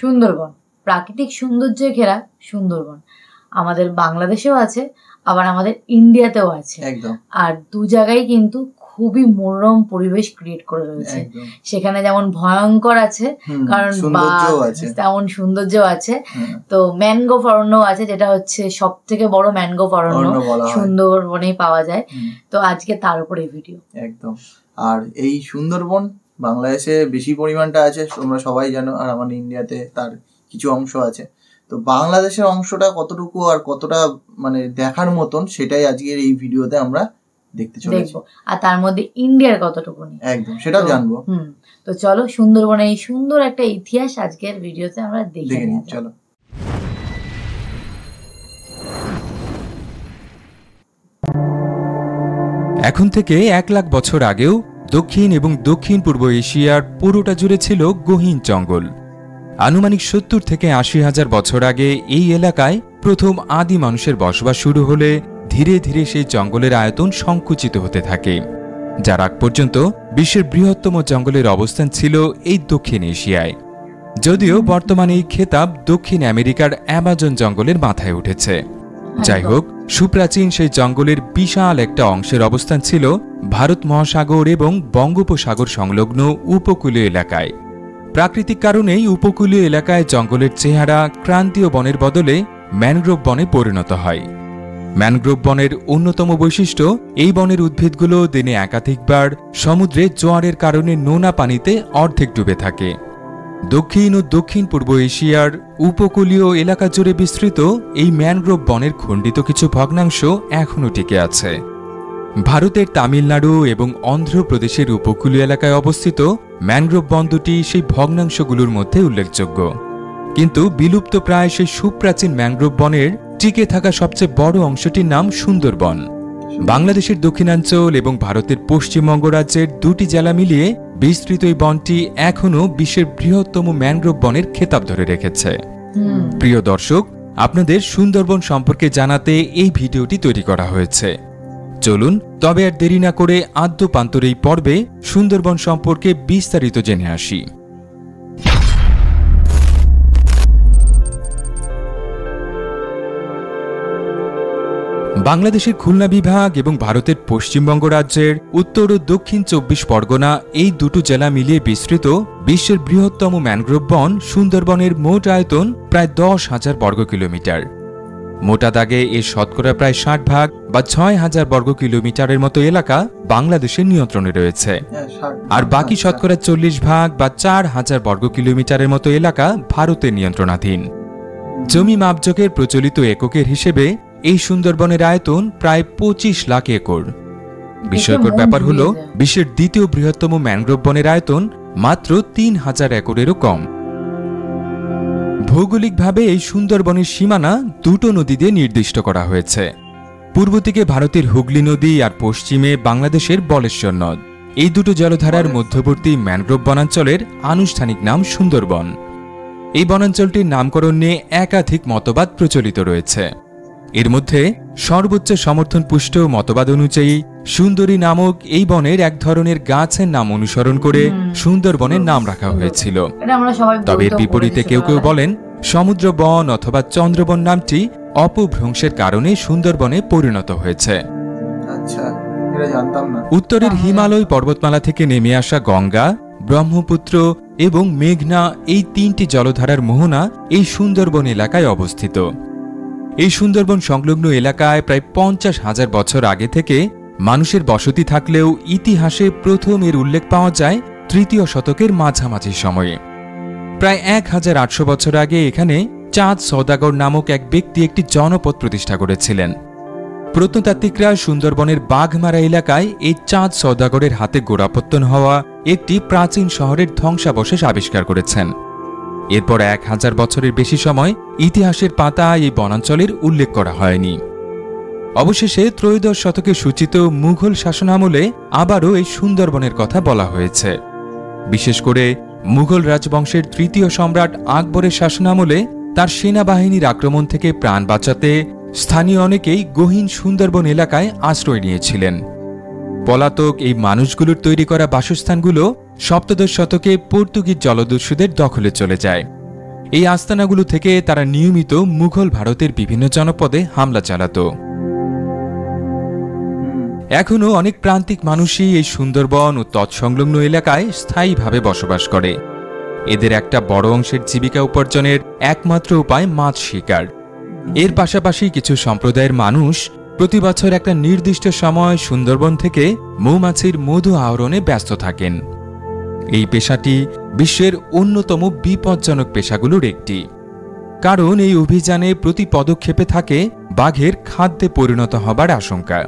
সুন্দরবন প্রাকৃতিক সৌন্দর্যে ঘেরা সুন্দরবন আমাদের বাংলাদেশেও আছে, আবার আমাদের ইন্ডিয়াতেও আছে। একদম। আর দু জায়গায় কিন্তু খুবই মনোরম পরিবেশ ক্রিয়েট করে রয়েছে। সেখানে যেমন ভয়ঙ্কর আছে, কারণ তেমন সৌন্দর্য আছে। তো ম্যানগ্রোভ অরণ্য আছে, যেটা হচ্ছে সব থেকে বড় ম্যানগ্রোভ অরণ্য সুন্দরবনেই পাওয়া যায়। তো আজকে তার উপরে ভিডিও। একদম। আর এই সুন্দরবন বাংলাদেশে বেশি পরিমাণটা আছে, তোমরা সবাই জানো, আর আমাদের ইন্ডিয়াতে তার কিছু অংশ আছে। তো বাংলাদেশের অংশটা কতটুকু আর কতটা মানে দেখার মতন, সেটাই আজকের এই ভিডিওতে আমরা দেখতে চলেছি। আর তার মধ্যে ইন্ডিয়ার কতটুকু একদম সেটাও জানবো। তো চলো সুন্দরবনের এই সুন্দর একটা ইতিহাস আজকের ভিডিওতে আমরা দেখে নিই। চলো। এখন থেকে 1 লাখ বছর আগেও দক্ষিণ এবং দক্ষিণ পূর্ব এশিয়ার পুরোটা জুড়ে ছিল গহীন জঙ্গল। আনুমানিক 70 থেকে 80 হাজার বছর আগে এই এলাকায় প্রথম আদি মানুষের বসবাস শুরু হলে ধীরে ধীরে সেই জঙ্গলের আয়তন সংকুচিত হতে থাকে, যার আগ পর্যন্ত বিশ্বের বৃহত্তম জঙ্গলের অবস্থান ছিল এই দক্ষিণ এশিয়ায়। যদিও বর্তমানে এই খেতাব দক্ষিণ আমেরিকার অ্যামাজন জঙ্গলের মাথায় উঠেছে। যাই হোক, সুপ্রাচীন সেই জঙ্গলের বিশাল একটা অংশের অবস্থান ছিল ভারত মহাসাগর এবং বঙ্গোপসাগর সংলগ্ন উপকূলীয় এলাকায়। প্রাকৃতিক কারণেই উপকূলীয় এলাকায় জঙ্গলের চেহারা ক্রান্তীয় বনের বদলে ম্যানগ্রোভ বনে পরিণত হয়। ম্যানগ্রোভ বনের অন্যতম বৈশিষ্ট্য, এই বনের উদ্ভিদগুলো দিনে একাধিকবার সমুদ্রে জোয়ারের কারণে নোনা পানিতে অর্ধেক ডুবে থাকে। দক্ষিণ ও দক্ষিণ পূর্ব এশিয়ার উপকূলীয় এলাকা জুড়ে বিস্তৃত এই ম্যানগ্রোভ বনের খণ্ডিত কিছু ভগ্নাংশ এখনও টিকে আছে। ভারতের তামিলনাড়ু এবং অন্ধ্রপ্রদেশের উপকূলীয় এলাকায় অবস্থিত ম্যানগ্রোভ বন দুটি সেই ভগ্নাংশগুলোর মধ্যে উল্লেখযোগ্য। কিন্তু বিলুপ্ত প্রায় সেই সুপ্রাচীন ম্যানগ্রোভ বনের টিকে থাকা সবচেয়ে বড় অংশটির নাম সুন্দরবন। বাংলাদেশের দক্ষিণাঞ্চল এবং ভারতের পশ্চিমবঙ্গ রাজ্যের দুটি জেলা মিলিয়ে বিস্তৃত এই বনটি এখনও বিশ্বের বৃহত্তম ম্যানগ্রোভ বনের খেতাব ধরে রেখেছে। প্রিয় দর্শক, আপনাদের সুন্দরবন সম্পর্কে জানাতে এই ভিডিওটি তৈরি করা হয়েছে। চলুন তবে আর দেরি না করে আদ্যপান্তর এই পর্বে সুন্দরবন সম্পর্কে বিস্তারিত জেনে আসি। বাংলাদেশের খুলনা বিভাগ এবং ভারতের পশ্চিমবঙ্গ রাজ্যের উত্তর ও দক্ষিণ 24 পরগনা এই দুটো জেলা মিলিয়ে বিস্তৃত বিশ্বের বৃহত্তম ম্যানগ্রোভ বন সুন্দরবনের মোট আয়তন প্রায় 10,000 বর্গ কিলোমিটার। মোটা দাগে এর শতকরা প্রায় 60 ভাগ বা 6,000 বর্গ কিলোমিটারের মতো এলাকা বাংলাদেশের নিয়ন্ত্রণে রয়েছে, আর বাকি শতকরা 40 ভাগ বা 4,000 বর্গ কিলোমিটারের মতো এলাকা ভারতের নিয়ন্ত্রণাধীন। জমি মাপজোকের প্রচলিত এককের হিসেবে এই সুন্দরবনের আয়তন প্রায় 25 লাখ একর। বিস্ময়কর ব্যাপার হল, বিশ্বের দ্বিতীয় বৃহত্তম ম্যানগ্রোভ বনের আয়তন মাত্র 3,000 একরেরও কম। ভৌগোলিকভাবে এই সুন্দরবনের সীমানা দুটো নদী দিয়ে নির্দিষ্ট করা হয়েছে। পূর্ব দিকে ভারতের হুগলি নদী আর পশ্চিমে বাংলাদেশের বলেশ্বর নদ। এই দুটো জলধারার মধ্যবর্তী ম্যানগ্রোভ বনাঞ্চলের আনুষ্ঠানিক নাম সুন্দরবন। এই বনাঞ্চলটির নামকরণ নিয়ে একাধিক মতবাদ প্রচলিত রয়েছে। এর মধ্যে সর্বোচ্চ সমর্থন পুষ্ট মতবাদ অনুযায়ী সুন্দরী নামক এই বনের এক ধরনের গাছের নাম অনুসরণ করে সুন্দরবনের নাম রাখা হয়েছিল। তবে এর বিপরীতে কেউ কেউ বলেন সমুদ্র বন অথবা চন্দ্রবন নামটি অপভ্রংশের কারণে সুন্দরবনে পরিণত হয়েছে। উত্তরের হিমালয় পর্বতমালা থেকে নেমে আসা গঙ্গা, ব্রহ্মপুত্র এবং মেঘনা এই তিনটি জলধারার মোহনা এই সুন্দরবন এলাকায় অবস্থিত। এই সুন্দরবন সংলগ্ন এলাকায় প্রায় 50,000 বছর আগে থেকে মানুষের বসতি থাকলেও ইতিহাসে প্রথম এর উল্লেখ পাওয়া যায় 3য় শতকের মাঝামাঝি সময়ে। প্রায় 1800 বছর আগে এখানে চাঁদ সওদাগর নামক এক ব্যক্তি একটি জনপদ প্রতিষ্ঠা করেছিলেন। প্রত্নতাত্ত্বিকরা সুন্দরবনের বাঘমারা এলাকায় এই চাঁদ সওদাগরের হাতে গোড়াপত্তন হওয়া একটি প্রাচীন শহরের ধ্বংসাবশেষ আবিষ্কার করেছেন। এরপর 1000 বছরের বেশি সময় ইতিহাসের পাতায় এই বনাঞ্চলের উল্লেখ করা হয়নি। অবশেষে ত্রয়োদশ শতকে সূচিত মুঘল শাসনামলে আবারও এই সুন্দরবনের কথা বলা হয়েছে। বিশেষ করে মুঘল রাজবংশের 3য় সম্রাট আকবরের শাসনামলে তার সেনাবাহিনীর আক্রমণ থেকে প্রাণ বাঁচাতে স্থানীয় অনেকেই গহীন সুন্দরবন এলাকায় আশ্রয় নিয়েছিলেন। পলাতক এই মানুষগুলোর তৈরি করা বাসস্থানগুলো সপ্তদশ শতকে পর্তুগিজ জলদস্যুদের দখলে চলে যায়। এই আস্তানাগুলো থেকে তারা নিয়মিত মুঘল ভারতের বিভিন্ন জনপদে হামলা চালাতো। এখনও অনেক প্রান্তিক মানুষই এই সুন্দরবন ও তৎসংলগ্ন এলাকায় স্থায়ীভাবে বসবাস করে। এদের একটা বড় অংশের জীবিকা উপার্জনের একমাত্র উপায় মাছ শিকার। এর পাশাপাশি কিছু সম্প্রদায়ের মানুষ প্রতি বছর একটা নির্দিষ্ট সময় সুন্দরবন থেকে মৌমাছির মধু আহরণে ব্যস্ত থাকেন। এই পেশাটি বিশ্বের অন্যতম বিপজ্জনক পেশাগুলোর একটি, কারণ এই অভিযানে প্রতি পদক্ষেপে থাকে বাঘের খাদ্যে পরিণত হবার আশঙ্কা।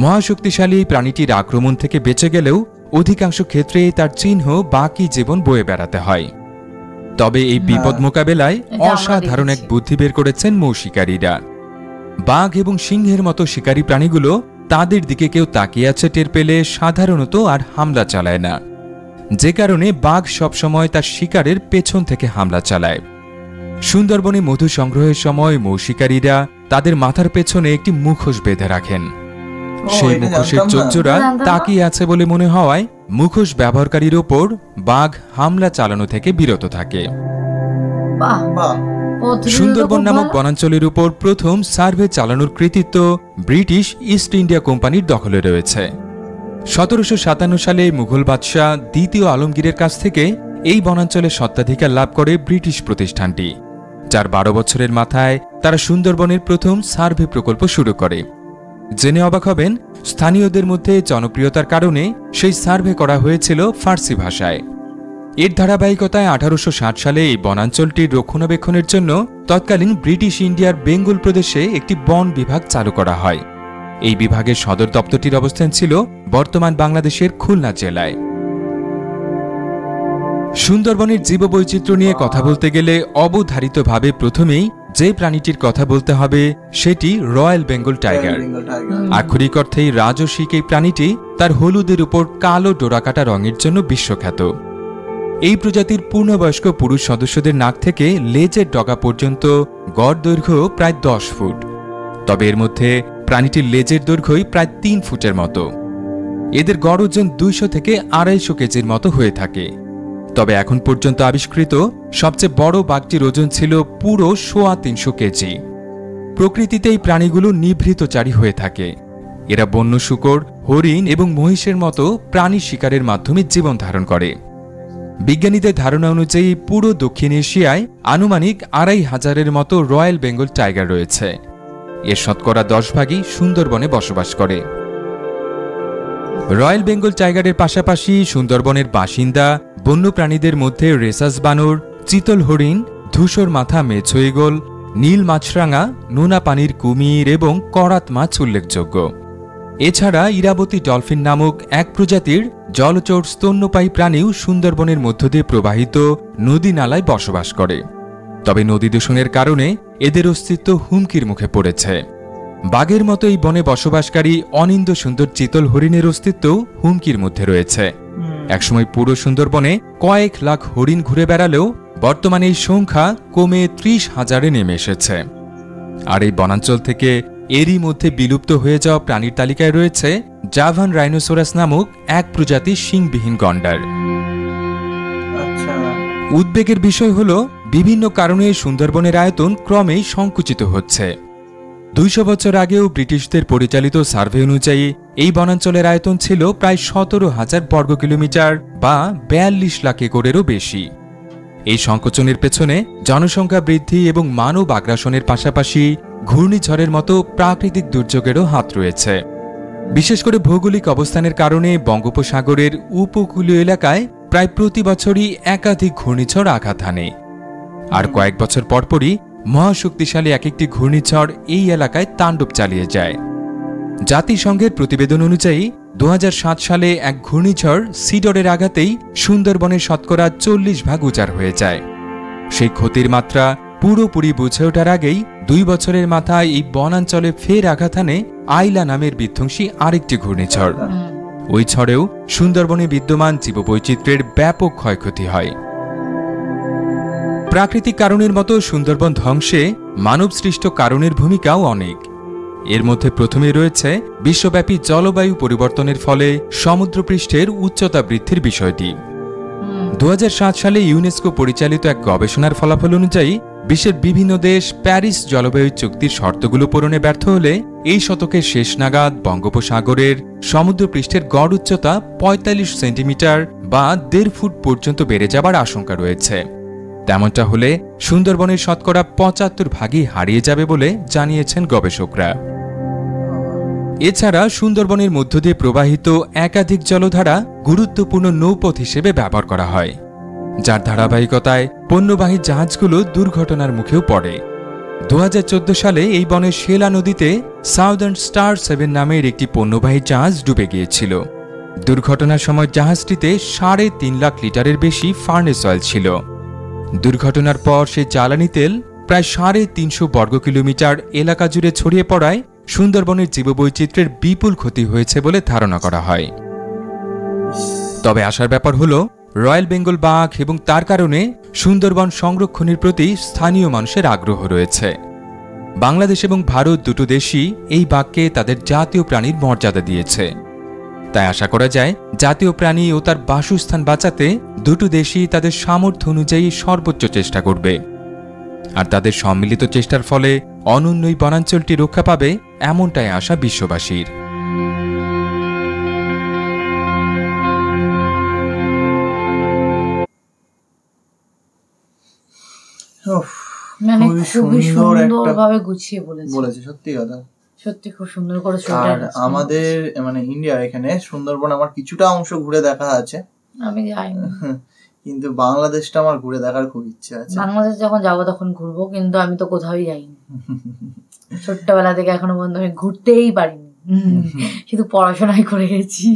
মহাশক্তিশালী এই প্রাণীটির আক্রমণ থেকে বেঁচে গেলেও অধিকাংশ ক্ষেত্রে তার চিহ্ন বাকি জীবন বয়ে বেড়াতে হয়। তবে এই বিপদ মোকাবেলায় অসাধারণ এক বুদ্ধি বের করেছেন মৌশিকারীরা। বাঘ এবং সিংহের মতো শিকারী প্রাণীগুলো তাদের দিকে কেউ তাকিয়ে আছে টের পেলে সাধারণত আর হামলা চালায় না, যে কারণে বাঘ সবসময় তার শিকারের পেছন থেকে হামলা চালায়। সুন্দরবনে মধু সংগ্রহের সময় মৌশিকারীরা তাদের মাথার পেছনে একটি মুখোশ বেঁধে রাখেন। সেই মুখোশের চোখজোড়া তাকিয়ে আছে বলে মনে হওয়ায় মুখোশ ব্যবহারকারীর ওপর বাঘ হামলা চালানো থেকে বিরত থাকে। সুন্দরবন নামক বনাঞ্চলের উপর প্রথম সার্ভে চালানোর কৃতিত্ব ব্রিটিশ ইস্ট ইন্ডিয়া কোম্পানির দখলে রয়েছে। 1757 সালে মুঘল বাদশাহ দ্বিতীয় আলমগীরের কাছ থেকে এই বনাঞ্চলে স্বত্বাধিকার লাভ করে ব্রিটিশ প্রতিষ্ঠানটি, যার 12 বছরের মাথায় তারা সুন্দরবনের প্রথম সার্ভে প্রকল্প শুরু করে। জেনে অবাক হবেন, স্থানীয়দের মধ্যে জনপ্রিয়তার কারণে সেই সার্ভে করা হয়েছিল ফার্সি ভাষায়। এর ধারাবাহিকতায় 1860 সালে এই বনাঞ্চলটির রক্ষণাবেক্ষণের জন্য তৎকালীন ব্রিটিশ ইন্ডিয়ার বেঙ্গল প্রদেশে একটি বন বিভাগ চালু করা হয়। এই বিভাগের সদর দপ্তরটির অবস্থান ছিল বর্তমান বাংলাদেশের খুলনা জেলায়। সুন্দরবনের জীববৈচিত্র্য নিয়ে কথা বলতে গেলে অবধারিতভাবে প্রথমেই যে প্রাণীটির কথা বলতে হবে সেটি রয়্যাল বেঙ্গল টাইগার। আক্ষরিক অর্থেই রাজসিক এই প্রাণীটি তার হলুদের উপর কালো ডোরাকাটা রঙের জন্য বিশ্বখ্যাত। এই প্রজাতির পূর্ণবয়স্ক পুরুষ সদস্যদের নাক থেকে লেজের ডগা পর্যন্ত গড় দৈর্ঘ্য প্রায় 10 ফুট, তবে এর মধ্যে প্রাণীটির লেজের দৈর্ঘ্যই প্রায় 3 ফুটের মতো। এদের গড় ওজন 200 থেকে 250 কেজির মতো হয়ে থাকে। তবে এখন পর্যন্ত আবিষ্কৃত সবচেয়ে বড় বাঘটির ওজন ছিল পুরো 350 কেজি। প্রকৃতিতে এই প্রাণীগুলো নিভৃতচারী হয়ে থাকে। এরা বন্য শূকর, হরিণ এবং মহিষের মতো প্রাণী শিকারের মাধ্যমে জীবন ধারণ করে। বিজ্ঞানীদের ধারণা অনুযায়ী পুরো দক্ষিণ এশিয়ায় আনুমানিক 2500-এর মতো রয়্যাল বেঙ্গল টাইগার রয়েছে। এর শতকরা 10 ভাগই সুন্দরবনে বসবাস করে। রয়্যাল বেঙ্গল টাইগারের পাশাপাশি সুন্দরবনের বাসিন্দা বন্যপ্রাণীদের মধ্যে রেসাস বানর, চিতল হরিণ, ধূসর মাথা মেছো ঈগল, নীল মাছরাঙা, নোনা পানির কুমির এবং করাত মাছ উল্লেখযোগ্য। এছাড়া ইরাবতী ডলফিন নামক এক প্রজাতির জলচর স্তন্যপায়ী প্রাণীও সুন্দরবনের মধ্য দিয়ে প্রবাহিত নদী নালায় বসবাস করে। তবে নদী দূষণের কারণে এদের অস্তিত্ব হুমকির মুখে পড়েছে। বাঘের মতো এই বনে বসবাসকারী অনিন্দ্য সুন্দর চিতল হরিণের অস্তিত্বও হুমকির মধ্যে রয়েছে। একসময় পুরো সুন্দরবনে কয়েক লাখ হরিণ ঘুরে বেড়ালেও বর্তমানে এই সংখ্যা কমে 30,000-এ নেমে এসেছে। আর এই বনাঞ্চল থেকে এরই মধ্যে বিলুপ্ত হয়ে যাওয়া প্রাণীর তালিকায় রয়েছে জাভান রাইনোসোরাস নামক এক প্রজাতির শিংবিহীন গন্ডার। উদ্বেগের বিষয় হল, বিভিন্ন কারণে সুন্দরবনের আয়তন ক্রমেই সংকুচিত হচ্ছে। 200 বছর আগেও ব্রিটিশদের পরিচালিত সার্ভে অনুযায়ী এই বনাঞ্চলের আয়তন ছিল প্রায় 17,000 বর্গ কিলোমিটার বা 42 লাখ একরেরও বেশি। এই সংকোচনের পেছনে জনসংখ্যা বৃদ্ধি এবং মানব আগ্রাসনের পাশাপাশি ঘূর্ণিঝড়ের মতো প্রাকৃতিক দুর্যোগেরও হাত রয়েছে। বিশেষ করে ভৌগোলিক অবস্থানের কারণে বঙ্গোপসাগরের উপকূলীয় এলাকায় প্রায় প্রতি বছরই একাধিক ঘূর্ণিঝড় আঘাত হানে। আর কয়েক বছর পরপরই মহাশক্তিশালী এক একটি ঘূর্ণিঝড় এই এলাকায় তাণ্ডব চালিয়ে যায়। জাতিসংঘের প্রতিবেদন অনুযায়ী 2007 সালে এক ঘূর্ণিঝড় সিডরের আঘাতেই সুন্দরবনের শতকরা 40 ভাগ উজাড় হয়ে যায়। সেই ক্ষতির মাত্রা পুরোপুরি বুঝে ওঠার আগেই 2 বছরের মাথায় এই বনাঞ্চলে ফের আঘাত হানে আইলা নামের বিধ্বংসী আরেকটি ঘূর্ণিঝড়। ওই ঝড়েও সুন্দরবনে বিদ্যমান জীববৈচিত্র্যের ব্যাপক ক্ষয়ক্ষতি হয়। প্রাকৃতিক কারণের মতো সুন্দরবন ধ্বংসে মানবসৃষ্ট কারণের ভূমিকাও অনেক। এর মধ্যে প্রথমে রয়েছে বিশ্বব্যাপী জলবায়ু পরিবর্তনের ফলে সমুদ্রপৃষ্ঠের উচ্চতা বৃদ্ধির বিষয়টি। 2007 সালে ইউনেস্কো পরিচালিত এক গবেষণার ফলাফল অনুযায়ী বিশ্বের বিভিন্ন দেশ প্যারিস জলবায়ু চুক্তির শর্তগুলো পূরণে ব্যর্থ হলে এই শতকের শেষ নাগাদ বঙ্গোপসাগরের সমুদ্রপৃষ্ঠের গড় উচ্চতা 45 সেন্টিমিটার বা 1.5 ফুট পর্যন্ত বেড়ে যাবার আশঙ্কা রয়েছে। তেমনটা হলে সুন্দরবনের শতকরা 75 ভাগই হারিয়ে যাবে বলে জানিয়েছেন গবেষকরা। এছাড়া সুন্দরবনের মধ্য দিয়ে প্রবাহিত একাধিক জলধারা গুরুত্বপূর্ণ নৌপথ হিসেবে ব্যবহার করা হয়, যার ধারাবাহিকতায় পণ্যবাহী জাহাজগুলো দুর্ঘটনার মুখেও পড়ে। 2014 সালে এই বনের শেলা নদীতে সাউদার্ন স্টার 7 নামের একটি পণ্যবাহী জাহাজ ডুবে গিয়েছিল। দুর্ঘটনার সময় জাহাজটিতে 3.5 লাখ লিটারের বেশি ফার্নেস অয়েল ছিল। দুর্ঘটনার পর সে জ্বালানি তেল প্রায় 350 বর্গ কিলোমিটার এলাকা জুড়ে ছড়িয়ে পড়ায় সুন্দরবনের জীববৈচিত্র্যের বিপুল ক্ষতি হয়েছে বলে ধারণা করা হয়। তবে আশার ব্যাপার হলো রয়্যাল বেঙ্গল বাঘ এবং তার কারণে সুন্দরবন সংরক্ষণের প্রতি স্থানীয় মানুষের আগ্রহ রয়েছে। বাংলাদেশ এবং ভারত দুটো দেশই এই বাঘকে তাদের জাতীয় প্রাণীর মর্যাদা দিয়েছে। তাই আশা করা যায় জাতীয় প্রাণী ও তার বাসস্থান বাঁচাতে দুটো দেশই তাদের সামর্থ্য অনুযায়ী সর্বোচ্চ চেষ্টা করবে। আর তাদের সম্মিলিত চেষ্টার ফলে অনন্য এই বনাঞ্চলটি রক্ষা পাবে, এমনটাই আশা বিশ্ববাসীর। মানে খুবই সুন্দরভাবে গুছিয়ে বলেছে, সত্যি কথা, সত্যি খুব সুন্দর করে। আর আমাদের মানে ইন্ডিয়া এখানে সুন্দরবন আমার কিছুটা অংশ ঘুরে দেখা আছে, আমি যাইনি, কিন্তু বাংলাদেশটা আমার ঘুরে দেখার খুব ইচ্ছা আছে। বাংলাদেশ যখন যাবো তখন ঘুরবো, কিন্তু আমি তো কোথাওই যাইনি ছোট্টবেলা থেকে এখনো পর্যন্ত আমি ঘুরতেই পারিনি, শুধু পড়াশোনাই করে গেছি।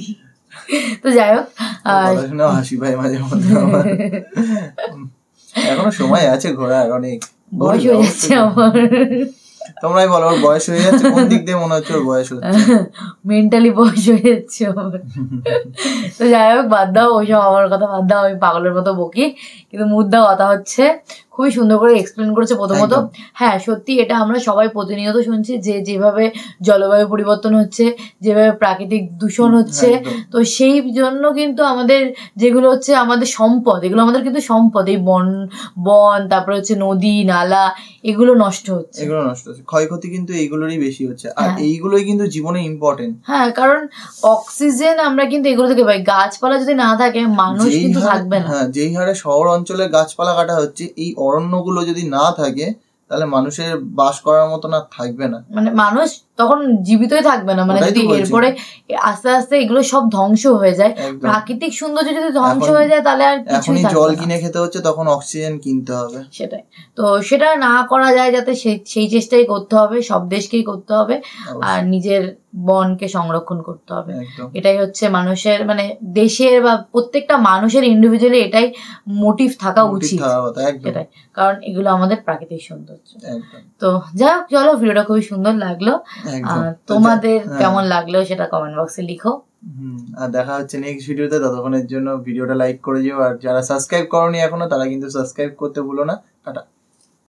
তো যাই হোক, পড়াশোনা হাসি পায় মাঝে মধ্যে আমার। এখনো সময় আছে ঘোরার, অনেক বয়স হয়ে যাচ্ছে আমার। তোমরাই বলো, ওর বয়স হয়ে যাচ্ছে? কোন দিক দিয়ে মনে হচ্ছে ওর বয়স হচ্ছে? মেন্টালি বয়স হয়ে যাচ্ছে আমার। তো যাই হোক, বাদ দাও ওইসব, আমার কথা বাদ দাও, আমি পাগলের মতো বকি। কিন্তু মুদ্রা কথা হচ্ছে, খুবই সুন্দর করে এক্সপ্লেন করেছে। প্রথমত হ্যাঁ সত্যি, এটা আমরা সবাই প্রতিনিয়ত শুনছি যে যেভাবে জলবায়ু পরিবর্তন হচ্ছে, যেভাবে প্রাকৃতিক দূষণ হচ্ছে, তো সেই জন্য কিন্তু আমাদের যেগুলো হচ্ছে আমাদের সম্পদ, এগুলো আমাদের কিন্তু সম্পদ, এই বন তারপরে হচ্ছে নদী নালা, এগুলো নষ্ট হচ্ছে, ক্ষয়ক্ষতি কিন্তু এইগুলোরই বেশি হচ্ছে। আর এইগুলোই কিন্তু জীবনে ইম্পর্টেন্ট। হ্যাঁ, কারণ অক্সিজেন আমরা কিন্তু এগুলো থেকে পাই। গাছপালা যদি না থাকে মানুষ কিন্তু থাকবে না। হ্যাঁ, যেই হারে শহর অঞ্চলে গাছপালা কাটা হচ্ছে, এই অরণ্যগুলো যদি না থাকে তাহলে মানুষের বাস করার মতো না থাকবে না, মানে মানুষ তখন জীবিতই থাকবে না। মানে যদি এরপরে আস্তে আস্তে এগুলো সব ধ্বংস হয়ে যায়, প্রাকৃতিক সৌন্দর্য যদি ধ্বংস হয়ে যায়, তাহলে আর কিছুই থাকবে না। জল কিনে খেতে হচ্ছে, তখন অক্সিজেন কিনতে হবে। সেটাই তো, সেটা না করা যায় যাতে সেই চেষ্টাই করতে হবে, সব দেশকেই করতে হবে, আর নিজের বনকে সংরক্ষণ করতে হবে। এটাই হচ্ছে মানুষের, মানে দেশের বা প্রত্যেকটা মানুষের ইন্ডিভিজুয়ালি এটাই মোটিভ থাকা উচিত। এটাই, কারণ এগুলো আমাদের প্রাকৃতিক সৌন্দর্য। তো যাই হোক, চলো, ভিডিওটা খুবই সুন্দর লাগলো। তোমাদের কেমন লাগলো সেটা কমেন্ট বক্সে লিখো। আর দেখা হচ্ছে নেক্সট ভিডিওতে। ততক্ষণের জন্য ভিডিওটা লাইক করে দিও, আর যারা সাবস্ক্রাইব করোনি এখনো তারা কিন্তু সাবস্ক্রাইব করতে ভুলো না। টাটা।